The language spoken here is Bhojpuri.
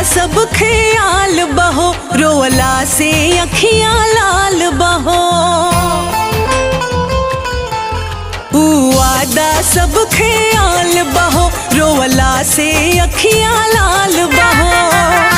सब ख्याल बहो, रोवला से अखियां लाल बहो। वादा सब ख्याल बहो, रोवला से अखियां लाल बहो।